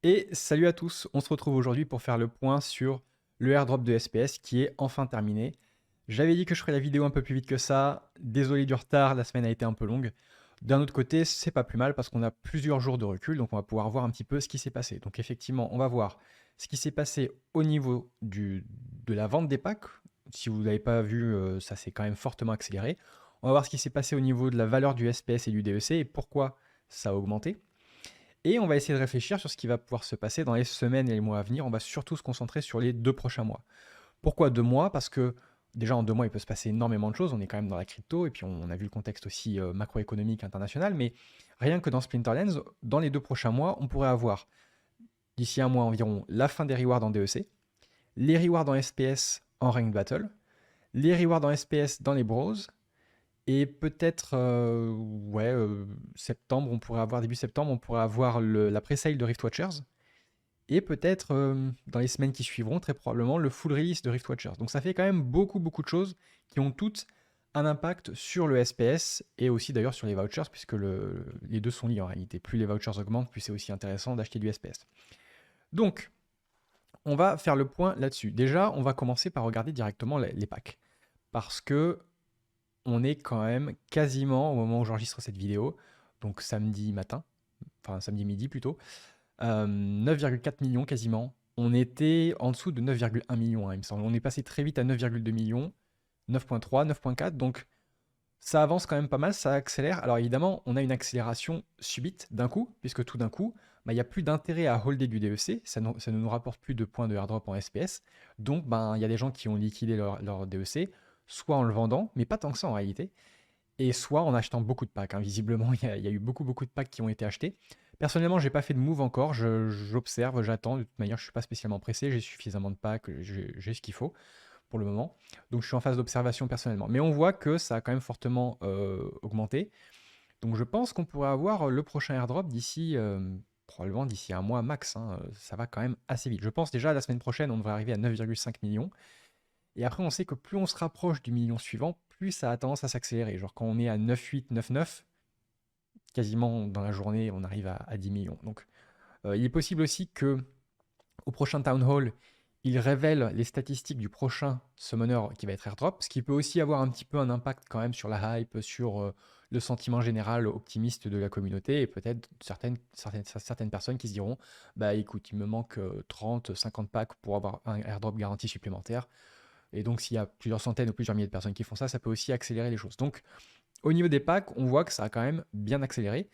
Et salut à tous, on se retrouve aujourd'hui pour faire le point sur le airdrop de SPS qui est enfin terminé. J'avais dit que je ferais la vidéo un peu plus vite que ça, désolé du retard, la semaine a été un peu longue. D'un autre côté, c'est pas plus mal parce qu'on a plusieurs jours de recul, donc on va pouvoir voir un petit peu ce qui s'est passé. Donc effectivement, on va voir ce qui s'est passé au niveau de la vente des packs. Si vous ne l'avez pas vu, ça s'est quand même fortement accéléré. On va voir ce qui s'est passé au niveau de la valeur du SPS et du DEC et pourquoi ça a augmenté. Et on va essayer de réfléchir sur ce qui va pouvoir se passer dans les semaines et les mois à venir. On va surtout se concentrer sur les 2 prochains mois. Pourquoi 2 mois? Parce que déjà en 2 mois, il peut se passer énormément de choses. On est quand même dans la crypto et puis on a vu le contexte aussi macroéconomique international. Mais rien que dans Splinterlands, dans les 2 prochains mois, on pourrait avoir d'ici un mois environ la fin des rewards en DEC, les rewards en SPS en Ranked Battle, les rewards en SPS dans les Bros, et peut-être, ouais, septembre, on pourrait avoir, début septembre, on pourrait avoir la pré-sale de Rift Watchers. Et peut-être, dans les semaines qui suivront, très probablement, le full release de Rift Watchers. Donc ça fait quand même beaucoup, beaucoup de choses qui ont toutes un impact sur le SPS et aussi d'ailleurs sur les vouchers, puisque les deux sont liés en réalité. Plus les vouchers augmentent, plus c'est aussi intéressant d'acheter du SPS. Donc, on va faire le point là-dessus. Déjà, on va commencer par regarder directement les packs. Parce que on est quand même quasiment au moment où j'enregistre cette vidéo, donc samedi matin, enfin samedi midi plutôt, 9,4 millions quasiment. On était en dessous de 9,1 millions, hein, il me semble. On est passé très vite à 9,2 millions, 9,3, 9,4, donc ça avance quand même pas mal, ça accélère. Alors évidemment, on a une accélération subite d'un coup, puisque tout d'un coup, il n'y a plus d'intérêt à holder du DEC, ça ne nous rapporte plus de points de airdrop en SPS, donc il y a des gens qui ont liquidé leur DEC, soit en le vendant, mais pas tant que ça en réalité, et soit en achetant beaucoup de packs, hein. Visiblement, il y a eu beaucoup, beaucoup de packs qui ont été achetés. Personnellement, j'ai pas fait de move encore, j'observe, j'attends. De toute manière, je suis pas spécialement pressé, j'ai suffisamment de packs, j'ai ce qu'il faut pour le moment. Donc je suis en phase d'observation personnellement. Mais on voit que ça a quand même fortement augmenté. Donc je pense qu'on pourrait avoir le prochain airdrop d'ici, probablement d'ici un mois max, hein. Ça va quand même assez vite. Je pense déjà la semaine prochaine, on devrait arriver à 9,5 millions. Et après, on sait que plus on se rapproche du million suivant, plus ça a tendance à s'accélérer. Genre quand on est à 9,8, 9,9, quasiment dans la journée, on arrive à 10 millions. Donc il est possible aussi que au prochain Town Hall, il révèle les statistiques du prochain Summoner qui va être airdrop, ce qui peut aussi avoir un petit peu un impact quand même sur la hype, sur le sentiment général optimiste de la communauté, et peut-être certaines personnes qui se diront, bah écoute, il me manque 30, 50 packs pour avoir un airdrop garanti supplémentaire, et donc s'il y a plusieurs centaines ou plusieurs milliers de personnes qui font ça, ça peut aussi accélérer les choses. Donc au niveau des packs, on voit que ça a quand même bien accéléré.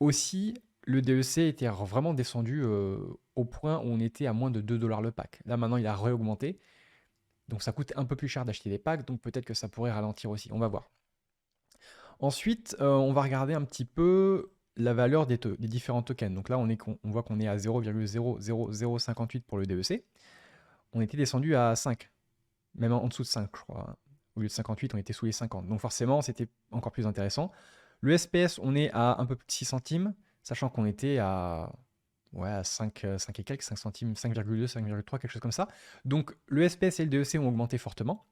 Aussi, le DEC était vraiment descendu au point où on était à moins de 2 dollars le pack. Là maintenant, il a réaugmenté. Donc ça coûte un peu plus cher d'acheter des packs, donc peut-être que ça pourrait ralentir aussi. On va voir. Ensuite, on va regarder un petit peu la valeur des différents tokens. Donc là, on voit qu'on est à 0,00058 pour le DEC. On était descendu à 5, même en dessous de 5, je crois, hein. Au lieu de 58, on était sous les 50. Donc forcément, c'était encore plus intéressant. Le SPS, on est à un peu plus de 6 centimes, sachant qu'on était à 5, 5 et quelques, 5 centimes, 5,2, 5,3, quelque chose comme ça. Donc le SPS et le DEC ont augmenté fortement,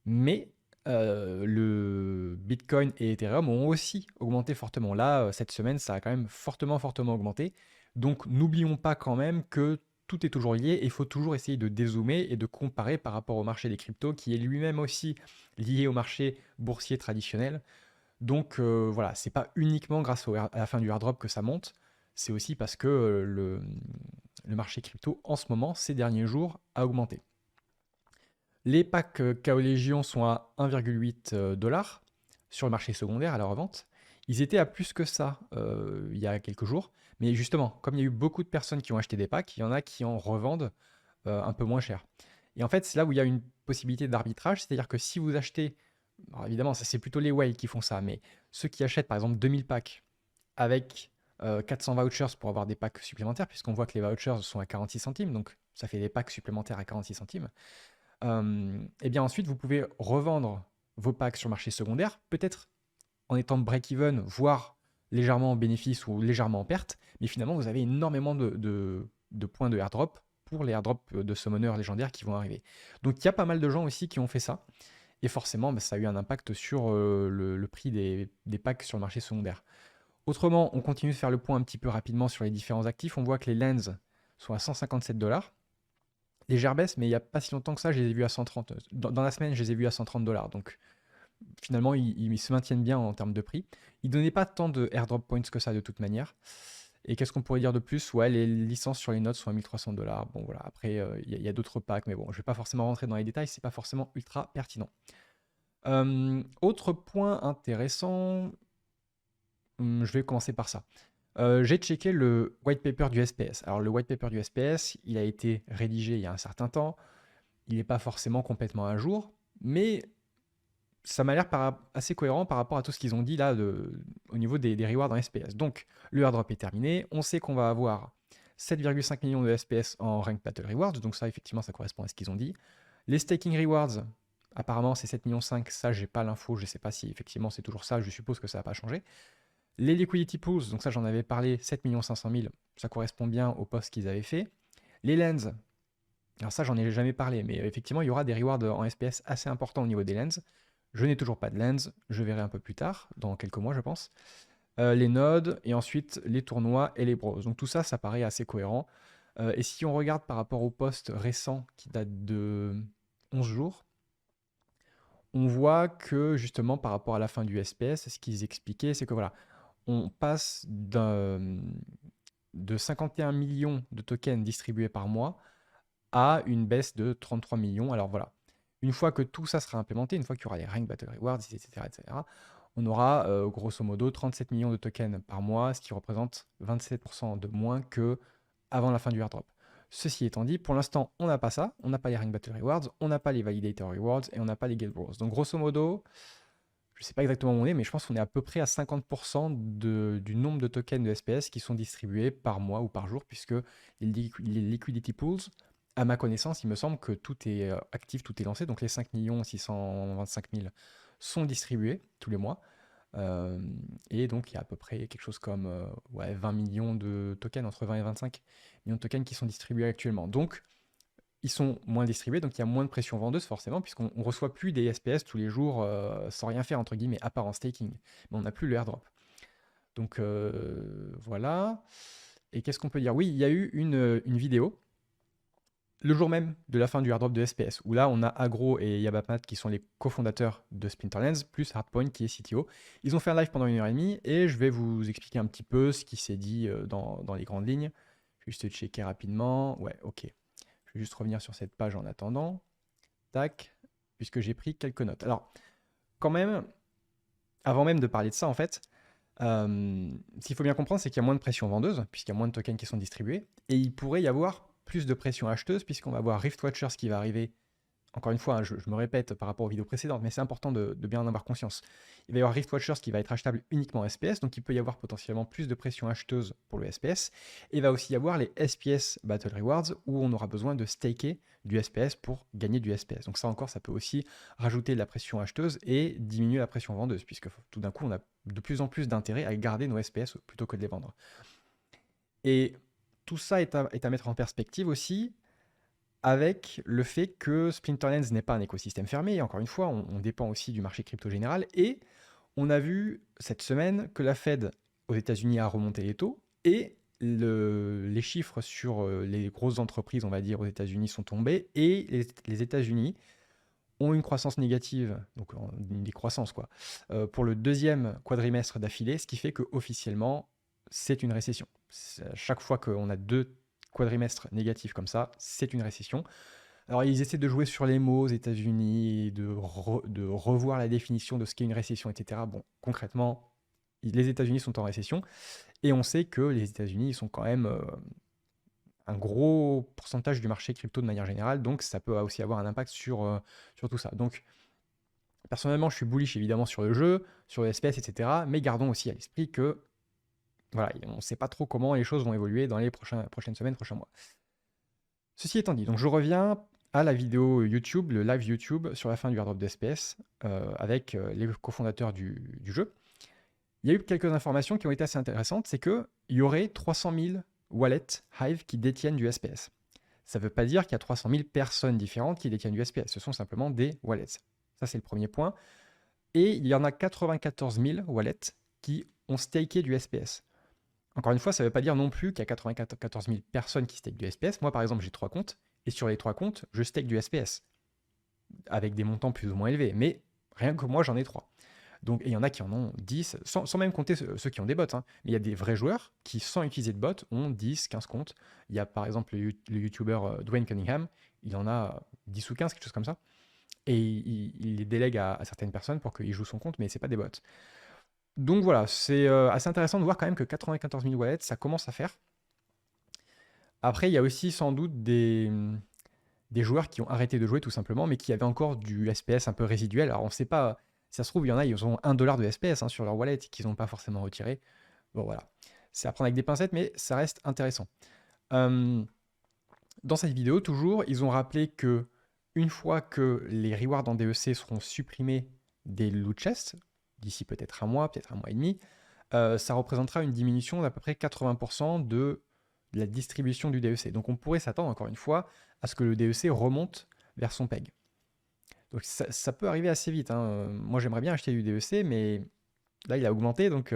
mais le Bitcoin et Ethereum ont aussi augmenté fortement. Là, cette semaine, ça a quand même fortement, fortement augmenté. Donc n'oublions pas quand même que tout est toujours lié et il faut toujours essayer de dézoomer et de comparer par rapport au marché des cryptos qui est lui-même aussi lié au marché boursier traditionnel. Donc voilà, c'est pas uniquement grâce à la fin du airdrop que ça monte, c'est aussi parce que le marché crypto en ce moment, ces derniers jours, a augmenté. Les packs KO Légion sont à 1,8 dollars sur le marché secondaire à la revente. Ils étaient à plus que ça il y a quelques jours. Mais justement, comme il y a eu beaucoup de personnes qui ont acheté des packs, il y en a qui en revendent un peu moins cher. Et en fait, c'est là où il y a une possibilité d'arbitrage, c'est-à-dire que si vous achetez, alors évidemment, ça c'est plutôt les whales qui font ça, mais ceux qui achètent par exemple 2000 packs avec 400 vouchers pour avoir des packs supplémentaires, puisqu'on voit que les vouchers sont à 46 centimes, donc ça fait des packs supplémentaires à 46 centimes. Et bien ensuite, vous pouvez revendre vos packs sur le marché secondaire, peut-être en étant break-even, voire légèrement en bénéfice ou légèrement en perte, mais finalement, vous avez énormément de points de airdrop pour les airdrops de summoners légendaires qui vont arriver. Donc il y a pas mal de gens aussi qui ont fait ça, et forcément, ça a eu un impact sur le prix des packs sur le marché secondaire. Autrement, on continue de faire le point un petit peu rapidement sur les différents actifs. On voit que les lens sont à 157 $. Légère baisse, mais il n'y a pas si longtemps que ça, je les ai vus à 130. Dans la semaine, je les ai vus à 130 $. Donc finalement, ils se maintiennent bien en termes de prix. Ils ne donnaient pas tant de airdrop points que ça de toute manière. Et qu'est-ce qu'on pourrait dire de plus? Ouais, les licences sur les notes sont à 1300 $. Bon, voilà. Après, il y a d'autres packs, mais bon, je ne vais pas forcément rentrer dans les détails, c'est pas forcément ultra pertinent. Autre point intéressant, je vais commencer par ça. J'ai checké le white paper du SPS. Alors, le white paper du SPS, il a été rédigé il y a un certain temps. Il n'est pas forcément complètement à jour, mais ça m'a l'air assez cohérent par rapport à tout ce qu'ils ont dit là au niveau des rewards en SPS. Donc, le airdrop est terminé. On sait qu'on va avoir 7,5 millions de SPS en Ranked Battle Rewards. Donc ça, effectivement, ça correspond à ce qu'ils ont dit. Les Staking Rewards, apparemment, c'est 7,5 millions. Ça, j'ai pas l'info. Je ne sais pas si effectivement c'est toujours ça. Je suppose que ça n'a pas changé. Les Liquidity Pools, donc ça, j'en avais parlé, 7,5 millions. Ça correspond bien au post qu'ils avaient fait. Les lens, alors ça, j'en ai jamais parlé, mais effectivement, il y aura des rewards en SPS assez importants au niveau des lens. Je n'ai toujours pas de lens, je verrai un peu plus tard, dans quelques mois, je pense. Les nodes, et ensuite les tournois et les bros. Donc tout ça, ça paraît assez cohérent. Et si on regarde par rapport au post récent qui date de 11 jours, on voit que justement par rapport à la fin du SPS, ce qu'ils expliquaient, c'est que voilà, on passe de 51 millions de tokens distribués par mois à une baisse de 33 millions. Alors voilà, une fois que tout ça sera implémenté, une fois qu'il y aura les Rank Battle Rewards, etc., on aura grosso modo 37 millions de tokens par mois, ce qui représente 27% de moins que avant la fin du airdrop. Ceci étant dit, pour l'instant, on n'a pas ça, on n'a pas les Rank Battle Rewards, on n'a pas les Validator Rewards et on n'a pas les Gate Bros. Donc grosso modo, je ne sais pas exactement où on est, mais je pense qu'on est à peu près à 50% du nombre de tokens de SPS qui sont distribués par mois ou par jour, puisque les liquidity pools, à ma connaissance, il me semble que tout est actif, tout est lancé. Donc les 5 625 000 sont distribués tous les mois. Et donc il y a à peu près quelque chose comme 20 millions de tokens, entre 20 et 25 millions de tokens qui sont distribués actuellement. Donc ils sont moins distribués, donc il y a moins de pression vendeuse forcément, puisqu'on ne reçoit plus des SPS tous les jours sans rien faire, entre guillemets, à part en staking. Mais on n'a plus le airdrop. Donc voilà. Et qu'est-ce qu'on peut dire? Oui, il y a eu une vidéo le jour même de la fin du airdrop de SPS, où là on a Agro et Yabapmat qui sont les cofondateurs de Splinterlands, plus Hardpoint qui est CTO. Ils ont fait un live pendant 1h30 et je vais vous expliquer un petit peu ce qui s'est dit dans les grandes lignes. Je vais juste checker rapidement. Ouais, ok. Je vais juste revenir sur cette page en attendant. Tac, puisque j'ai pris quelques notes. Alors, quand même, avant même de parler de ça, en fait, ce qu'il faut bien comprendre, c'est qu'il y a moins de pression vendeuse, puisqu'il y a moins de tokens qui sont distribués, et il pourrait y avoir plus de pression acheteuse, puisqu'on va avoir Rift Watchers qui va arriver. Encore une fois, hein, je me répète par rapport aux vidéos précédentes, mais c'est important de bien en avoir conscience. Il va y avoir Rift Watchers qui va être achetable uniquement en SPS, donc il peut y avoir potentiellement plus de pression acheteuse pour le SPS. Et il va aussi y avoir les SPS Battle Rewards, où on aura besoin de staker du SPS pour gagner du SPS. Donc ça encore, ça peut aussi rajouter de la pression acheteuse et diminuer la pression vendeuse, puisque tout d'un coup, on a de plus en plus d'intérêt à garder nos SPS plutôt que de les vendre. Et tout ça est à mettre en perspective aussi avec le fait que Splinterlands n'est pas un écosystème fermé. Encore une fois, on dépend aussi du marché crypto général. Et on a vu cette semaine que la Fed aux États-Unis a remonté les taux et les chiffres sur les grosses entreprises, on va dire, aux États-Unis sont tombés et les États-Unis ont une croissance négative, donc une décroissance quoi, pour le deuxième quadrimestre d'affilée, ce qui fait qu'officiellement, c'est une récession. Chaque fois qu'on a deux quadrimestres négatifs comme ça, c'est une récession. Alors ils essaient de jouer sur les mots aux États-Unis, de revoir la définition de ce qu'est une récession, etc. Bon, concrètement, les États-Unis sont en récession, et on sait que les États-Unis sont quand même un gros pourcentage du marché crypto de manière générale, donc ça peut aussi avoir un impact sur tout ça. Donc, personnellement, je suis bullish évidemment sur le jeu, sur le SPS, etc. Mais gardons aussi à l'esprit que, voilà, on ne sait pas trop comment les choses vont évoluer dans les prochaines semaines, prochains mois. Ceci étant dit, donc je reviens à la vidéo YouTube, le live YouTube sur la fin du airdrop de SPS avec les cofondateurs du jeu. Il y a eu quelques informations qui ont été assez intéressantes, c'est qu'il y aurait 300 000 wallets Hive qui détiennent du SPS. Ça ne veut pas dire qu'il y a 300 000 personnes différentes qui détiennent du SPS, ce sont simplement des wallets. Ça, c'est le premier point. Et il y en a 94 000 wallets qui ont staké du SPS. Encore une fois, ça ne veut pas dire non plus qu'il y a 94 000 personnes qui stake du SPS. Moi, par exemple, j'ai 3 comptes, et sur les 3 comptes, je stake du SPS, avec des montants plus ou moins élevés. Mais rien que moi, j'en ai 3. Donc, et il y en a qui en ont 10, sans même compter ceux qui ont des bots. Hein. Mais il y a des vrais joueurs qui, sans utiliser de bots, ont 10, 15 comptes. Il y a par exemple le YouTuber Dwayne Cunningham, il en a 10 ou 15, quelque chose comme ça. Et il les délègue à certaines personnes pour qu'ils jouent son compte, mais c'est pas des bots. Donc voilà, c'est assez intéressant de voir quand même que 94 000 wallets, ça commence à faire. Après, il y a aussi sans doute des joueurs qui ont arrêté de jouer tout simplement, mais qui avaient encore du SPS un peu résiduel. Alors on ne sait pas, si ça se trouve, il y en a, ils ont $1 de SPS hein, sur leur wallet qu'ils n'ont pas forcément retiré. Bon voilà, c'est à prendre avec des pincettes, mais ça reste intéressant. Dans cette vidéo, toujours, ils ont rappelé que une fois que les rewards en DEC seront supprimés des loot chests, d'ici peut-être un mois et demi, ça représentera une diminution d'à peu près 80% de la distribution du DEC. Donc on pourrait s'attendre, encore une fois, à ce que le DEC remonte vers son PEG. Donc ça peut arriver assez vite. Hein. Moi j'aimerais bien acheter du DEC, mais là il a augmenté, donc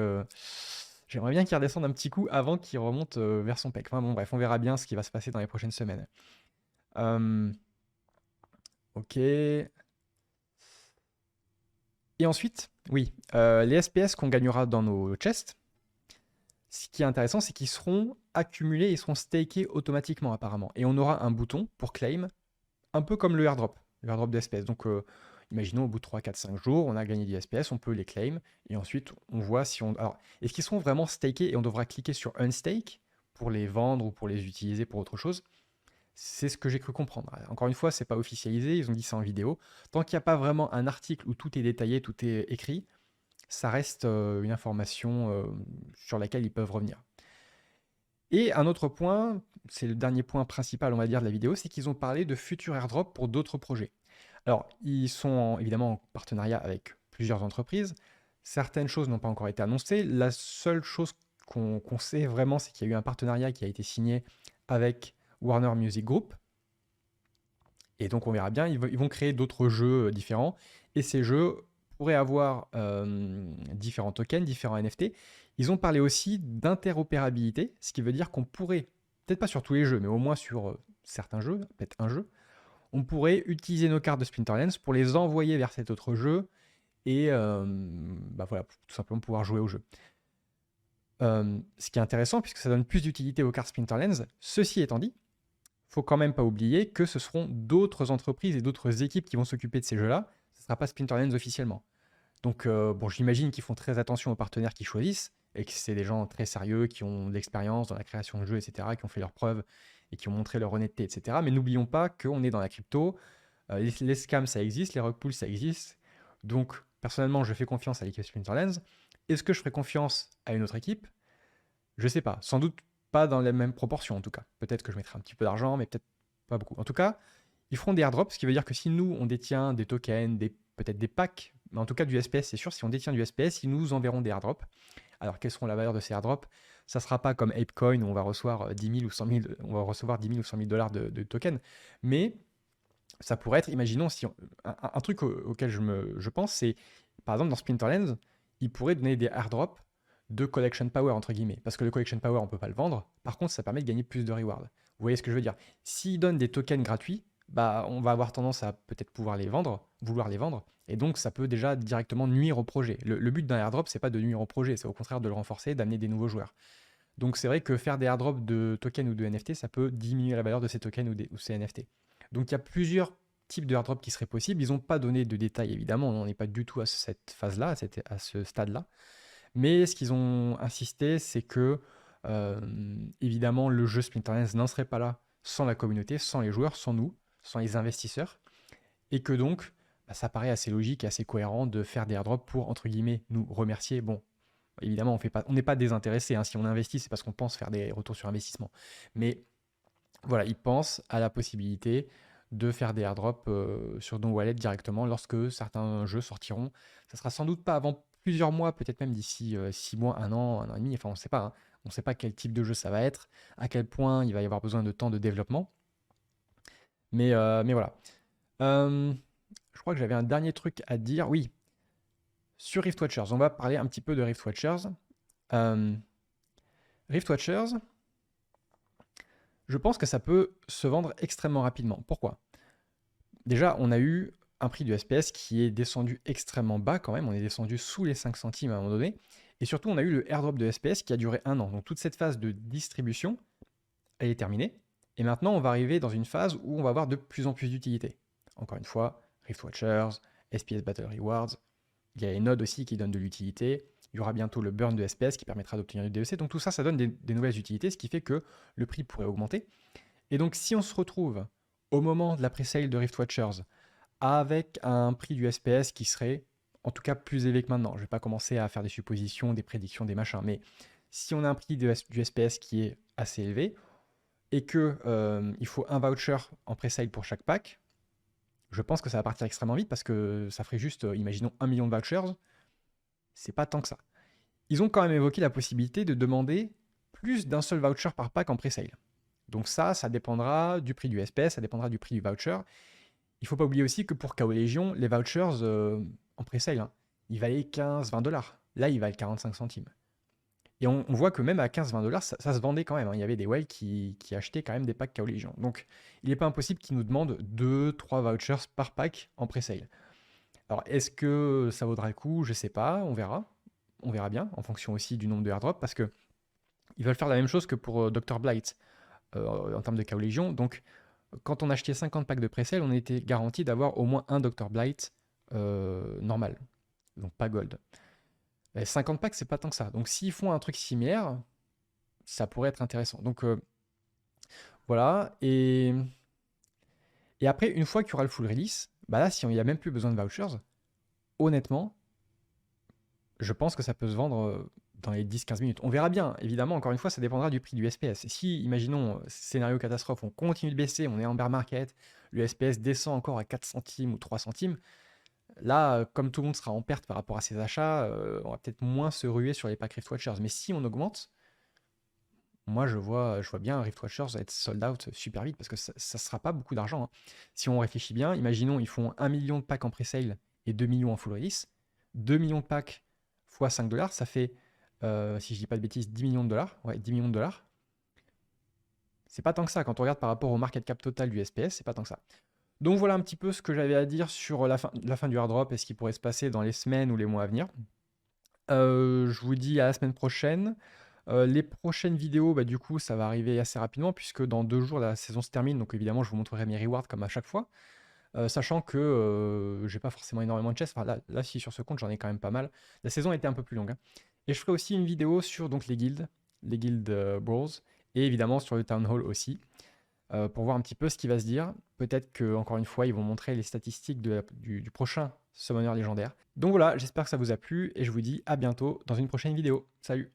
j'aimerais bien qu'il redescende un petit coup avant qu'il remonte vers son PEG. Enfin bon bref, on verra bien ce qui va se passer dans les prochaines semaines. Ok. Et ensuite, oui, les SPS qu'on gagnera dans nos chests, ce qui est intéressant, c'est qu'ils seront accumulés, ils seront stakés automatiquement apparemment. Et on aura un bouton pour claim, un peu comme le airdrop de SPS. Donc imaginons au bout de 3, 4, 5 jours, on a gagné des SPS, on peut les claim, et ensuite on voit si on... Alors, est-ce qu'ils seront vraiment stakés et on devra cliquer sur Unstake pour les vendre ou pour les utiliser pour autre chose? C'est ce que j'ai cru comprendre. Encore une fois, c'est pas officialisé, ils ont dit ça en vidéo. Tant qu'il n'y a pas vraiment un article où tout est détaillé, tout est écrit, ça reste une information sur laquelle ils peuvent revenir. Et un autre point, c'est le dernier point principal, on va dire, de la vidéo, c'est qu'ils ont parlé de futurs airdrops pour d'autres projets. Alors, ils sont évidemment en partenariat avec plusieurs entreprises. Certaines choses n'ont pas encore été annoncées. La seule chose qu'on sait vraiment, c'est qu'il y a eu un partenariat qui a été signé avec Warner Music Group. Et donc on verra bien, ils vont créer d'autres jeux différents. Et ces jeux pourraient avoir différents tokens, différents NFT. Ils ont parlé aussi d'interopérabilité, ce qui veut dire qu'on pourrait, peut-être pas sur tous les jeux, mais au moins sur certains jeux, peut-être un jeu, on pourrait utiliser nos cartes de Splinterlands pour les envoyer vers cet autre jeu et bah voilà, tout simplement pouvoir jouer au jeu. Ce qui est intéressant puisque ça donne plus d'utilité aux cartes Splinterlands. Ceci étant dit, faut quand même pas oublier que ce seront d'autres entreprises et d'autres équipes qui vont s'occuper de ces jeux-là. Ce ne sera pas Splinterlands officiellement. Donc, bon, j'imagine qu'ils font très attention aux partenaires qu'ils choisissent et que c'est des gens très sérieux qui ont de l'expérience dans la création de jeux, etc., qui ont fait leurs preuves et qui ont montré leur honnêteté, etc. Mais n'oublions pas qu'on est dans la crypto. Les scams, ça existe. Les rug pulls, ça existe. Donc, personnellement, je fais confiance à l'équipe Splinterlands. Est-ce que je ferai confiance à une autre équipe? Je sais pas. Sans doute pas dans les mêmes proportions, en tout cas. Peut-être que je mettrai un petit peu d'argent, mais peut-être pas beaucoup. En tout cas, ils feront des airdrops, ce qui veut dire que si nous, on détient des tokens, peut-être des packs, mais en tout cas du SPS, c'est sûr, si on détient du SPS, ils nous enverront des airdrops. Alors, quelles seront la valeur de ces airdrops? Ça ne sera pas comme ApeCoin où on va recevoir 10 000 ou 100 000, on va recevoir 10 000 ou 100 000 dollars de tokens, mais ça pourrait être, imaginons, si un truc auquel je pense, c'est, par exemple, dans Splinterlands, ils pourraient donner des airdrops de collection power, entre guillemets. Parce que le collection power, on ne peut pas le vendre. Par contre, ça permet de gagner plus de rewards. Vous voyez ce que je veux dire? S'ils donnent des tokens gratuits, bah, on va avoir tendance à peut-être pouvoir les vendre, vouloir les vendre. Et donc, ça peut déjà directement nuire au projet. Le but d'un airdrop, c'est pas de nuire au projet, c'est au contraire de le renforcer, d'amener des nouveaux joueurs. Donc, c'est vrai que faire des airdrops de tokens ou de NFT, ça peut diminuer la valeur de ces tokens ou ces NFT. Donc, il y a plusieurs types de airdrops qui seraient possibles. Ils n'ont pas donné de détails, évidemment. On n'en est pas du tout à cette phase-là, à ce stade-là. Mais ce qu'ils ont insisté, c'est que, évidemment, le jeu Splinterlands n'en serait pas là sans la communauté, sans les joueurs, sans nous, sans les investisseurs. Et que donc, bah, ça paraît assez logique et assez cohérent de faire des airdrops pour, entre guillemets, nous remercier. Bon, évidemment, on n'est pas désintéressé. Hein. Si on investit, c'est parce qu'on pense faire des retours sur investissement. Mais voilà, ils pensent à la possibilité de faire des airdrops sur nos wallets directement lorsque certains jeux sortiront. Ça sera sans doute pas avant plusieurs mois, peut-être même d'ici 6 mois, un an et demi. Enfin, on ne sait pas. Hein. On ne sait pas quel type de jeu ça va être, à quel point il va y avoir besoin de temps de développement. Mais voilà. Je crois que j'avais un dernier truc à dire. Oui, Sur Rift Watchers, on va parler un petit peu de Rift Watchers. Euh, Rift Watchers, je pense que ça peut se vendre extrêmement rapidement. Pourquoi? Déjà, on a eu un prix du SPS qui est descendu extrêmement bas quand même. On est descendu sous les 5 centimes à un moment donné. Et surtout, on a eu le airdrop de SPS qui a duré 1 an. Donc toute cette phase de distribution, elle est terminée. Et maintenant, on va arriver dans une phase où on va avoir de plus en plus d'utilité. Encore une fois, Rift Watchers, SPS Battle Rewards. Il y a les nodes aussi qui donnent de l'utilité. Il y aura bientôt le burn de SPS qui permettra d'obtenir du DEC. Donc tout ça, ça donne des nouvelles utilités, ce qui fait que le prix pourrait augmenter. Et donc si on se retrouve au moment de la pre-sale de Rift Watchers avec un prix du SPS qui serait en tout cas plus élevé que maintenant, je ne vais pas commencer à faire des suppositions, des prédictions, des machins, mais si on a un prix du SPS qui est assez élevé et qu'il faut un voucher en pre-sale pour chaque pack, je pense que ça va partir extrêmement vite parce que ça ferait juste, imaginons, 1 million de vouchers, c'est pas tant que ça. Ils ont quand même évoqué la possibilité de demander plus d'un seul voucher par pack en pre-sale. Donc ça dépendra du prix du SPS, ça dépendra du prix du voucher. Il ne faut pas oublier aussi que pour KO Légion, les vouchers en pre-sale, hein, ils valaient 15-20 dollars. Là, ils valent 45 centimes. Et on voit que même à 15-20 dollars, ça se vendait quand même, hein. Il y avait des whales qui achetaient quand même des packs KO Légion. Donc, il n'est pas impossible qu'ils nous demandent 2-3 vouchers par pack en pre-sale. Alors, est-ce que ça vaudra le coup? Je ne sais pas, on verra. On verra bien, en fonction aussi du nombre de airdrops, parce que ils veulent faire la même chose que pour Dr. Blight en termes de KO Légion. Donc, quand on achetait 50 packs de pre-sale, on était garanti d'avoir au moins un Dr. Blight normal, donc pas gold. Et 50 packs, c'est pas tant que ça. Donc s'ils font un truc similaire, ça pourrait être intéressant. Donc voilà. Et après, une fois qu'il y aura le full release, bah là, si il n'y a même plus besoin de vouchers, honnêtement, je pense que ça peut se vendre dans les 10-15 minutes. On verra bien. Évidemment, encore une fois, ça dépendra du prix du SPS. Et si, imaginons, scénario catastrophe, on continue de baisser, on est en bear market, le SPS descend encore à 4 centimes ou 3 centimes, là, comme tout le monde sera en perte par rapport à ses achats, on va peut-être moins se ruer sur les packs Rift Watchers. Mais si on augmente, moi, je vois bien Rift Watchers être sold out super vite parce que ça ne sera pas beaucoup d'argent, hein. Si on réfléchit bien, imaginons, ils font 1 million de packs en pre-sale et 2 millions en full release. 2 millions de packs fois 5 dollars, ça fait, si je dis pas de bêtises, 10 millions de dollars. Ouais, 10 millions de dollars. C'est pas tant que ça. Quand on regarde par rapport au market cap total du SPS, c'est pas tant que ça. Donc voilà un petit peu ce que j'avais à dire sur la fin du airdrop et ce qui pourrait se passer dans les semaines ou les mois à venir. Je vous dis à la semaine prochaine. Les prochaines vidéos, bah, du coup, ça va arriver assez rapidement puisque dans 2 jours, la saison se termine. Donc évidemment, je vous montrerai mes rewards comme à chaque fois. Sachant que j'ai pas forcément énormément de chests. Enfin, là, si sur ce compte, j'en ai quand même pas mal. La saison a été un peu plus longue, hein. Et je ferai aussi une vidéo sur donc, les guildes Brawls, et évidemment sur le Town Hall aussi, pour voir un petit peu ce qui va se dire. Peut-être que encore une fois, ils vont montrer les statistiques du prochain Summoner légendaire. Donc voilà, j'espère que ça vous a plu, et je vous dis à bientôt dans une prochaine vidéo. Salut!